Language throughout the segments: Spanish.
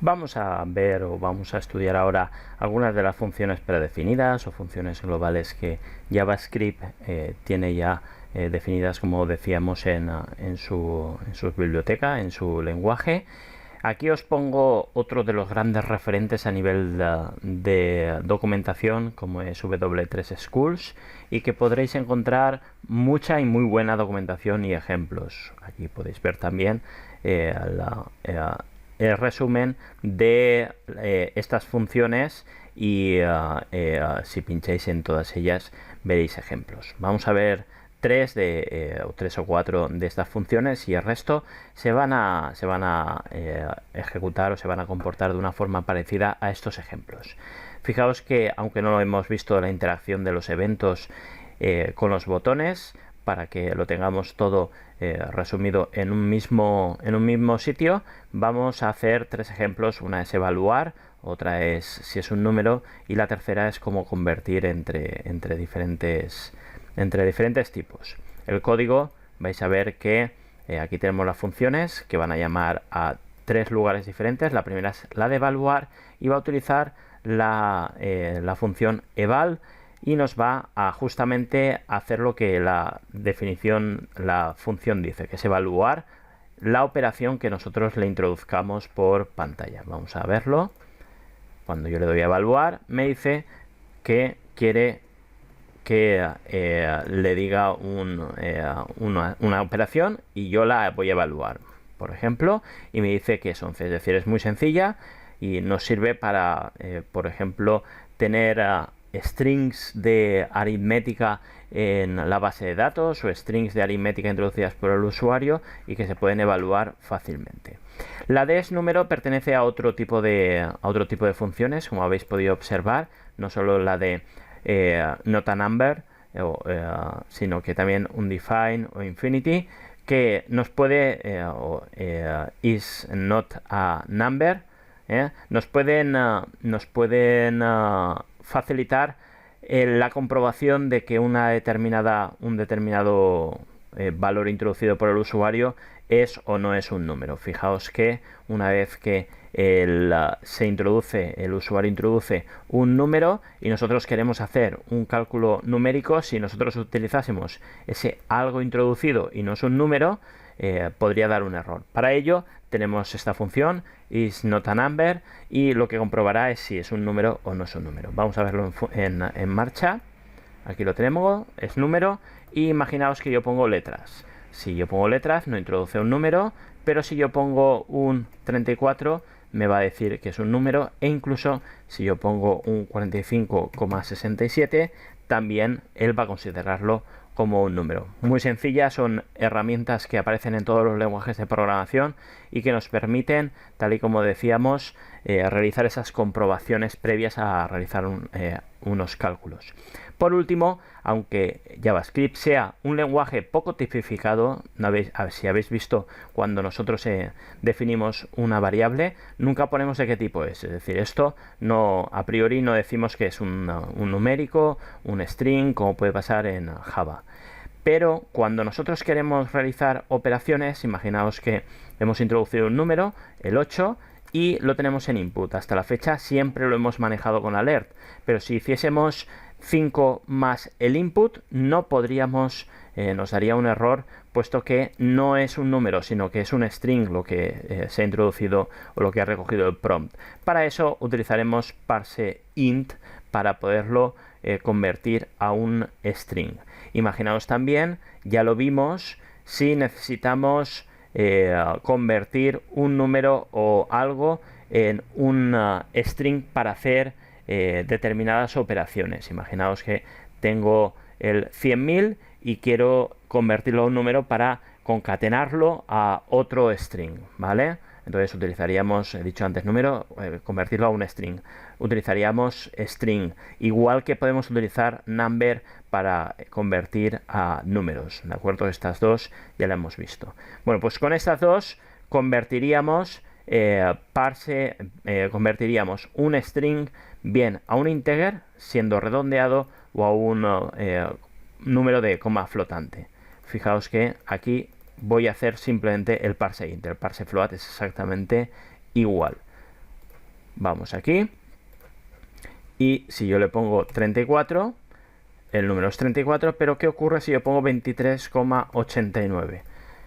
Vamos a ver o vamos a estudiar ahora algunas de las funciones predefinidas o funciones globales que JavaScript tiene ya definidas, como decíamos, en su biblioteca, en su lenguaje. Aquí os pongo otro de los grandes referentes a nivel de documentación, como es W3 Schools, y que podréis encontrar mucha y muy buena documentación y ejemplos. Aquí podéis ver también el resumen de estas funciones y si pincháis en todas ellas veréis ejemplos. Vamos a ver tres o cuatro de estas funciones y el resto se van a ejecutar o se van a comportar de una forma parecida a estos ejemplos. Fijaos que, aunque no lo hemos visto, la interacción de los eventos con los botones, para que lo tengamos todo resumido en un mismo sitio, vamos a hacer tres ejemplos. Una es evaluar, otra es si es un número y la tercera es cómo convertir entre diferentes tipos. El código, vais a ver que aquí tenemos las funciones que van a llamar a tres lugares diferentes. La primera es la de evaluar y va a utilizar la función eval, y nos va a justamente hacer lo que la función dice, que es evaluar la operación que nosotros le introduzcamos por pantalla. Vamos a verlo. Cuando yo le doy a evaluar, me dice que quiere que le diga una operación y yo la voy a evaluar, por ejemplo, y me dice que es 11. Es decir, es muy sencilla y nos sirve para, por ejemplo, tener strings de aritmética en la base de datos o strings de aritmética introducidas por el usuario y que se pueden evaluar fácilmente. La de número pertenece a otro tipo de funciones, como habéis podido observar, no solo la de not a number, sino que también undefine o infinity, que nos puede is not a number, nos pueden facilitar la comprobación de que un determinado valor introducido por el usuario es o no es un número. Fijaos que una vez que el usuario introduce un número y nosotros queremos hacer un cálculo numérico, si nosotros utilizásemos ese algo introducido y no es un número, podría dar un error. Para ello tenemos esta función is not a number y lo que comprobará es si es un número o no es un número. Vamos a verlo en marcha. Aquí lo tenemos, es número, y imaginaos que yo pongo letras. Si yo pongo letras no introduce un número, pero si yo pongo un 34 me va a decir que es un número, e incluso si yo pongo un 45,67 también él va a considerarlo como un número. Muy sencilla, son herramientas que aparecen en todos los lenguajes de programación y que nos permiten, tal y como decíamos, realizar esas comprobaciones previas a realizar unos cálculos. Por último, aunque JavaScript sea un lenguaje poco tipificado, si habéis visto, cuando nosotros definimos una variable, nunca ponemos de qué tipo es. Es decir, esto no, a priori no decimos que es un numérico, un string, como puede pasar en Java. Pero cuando nosotros queremos realizar operaciones, imaginaos que hemos introducido un número, el 8, y lo tenemos en input. Hasta la fecha siempre lo hemos manejado con alert, pero si hiciésemos 5 más el input, no podríamos, nos daría un error, puesto que no es un número, sino que es un string lo que se ha introducido o lo que ha recogido el prompt. Para eso utilizaremos parse int para poderlo convertir a un string. Imaginaos también, ya lo vimos, si necesitamos convertir un número o algo en un string para hacer determinadas operaciones. Imaginaos que tengo el 100.000 y quiero convertirlo a un número para concatenarlo a otro string, ¿vale? Entonces utilizaríamos, he dicho antes número, convertirlo a un string. Utilizaríamos string, igual que podemos utilizar number para convertir a números, ¿de acuerdo? Estas dos ya la hemos visto. Bueno, pues con estas dos convertiríamos convertiríamos un string bien a un integer, siendo redondeado, o a un número de coma flotante. Fijaos que aquí voy a hacer simplemente el parse int. El parse float es exactamente igual. Vamos aquí. Y si yo le pongo 34, el número es 34, pero ¿qué ocurre si yo pongo 23,89?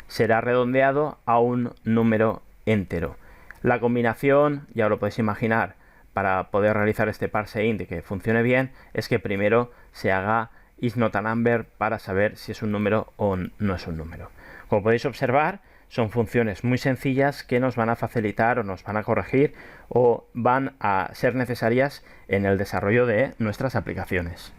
Será redondeado a un número entero. La combinación, ya lo podéis imaginar, para poder realizar este parse int y que funcione bien, es que primero se haga is not a number para saber si es un número o no es un número. Como podéis observar, son funciones muy sencillas que nos van a facilitar o nos van a corregir o van a ser necesarias en el desarrollo de nuestras aplicaciones.